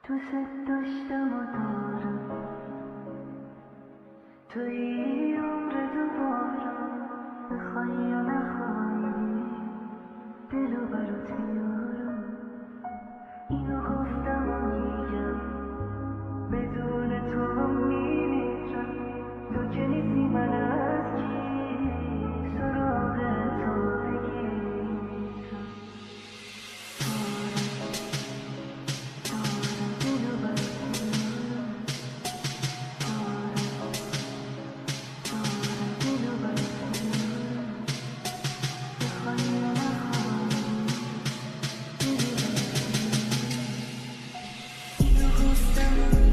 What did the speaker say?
دوست داشتم و دارم توی عمر دوباره، بخوای یا نخوای دلو برات میارم. اینو گفتم و میگم بدون تو میمیرم. تو که نیستی من از کی سراغ تو بگیرم. دلو برات میارم. دلو برات میارم. بخوای یا نخوای دلو برات میارم. اینو گفتم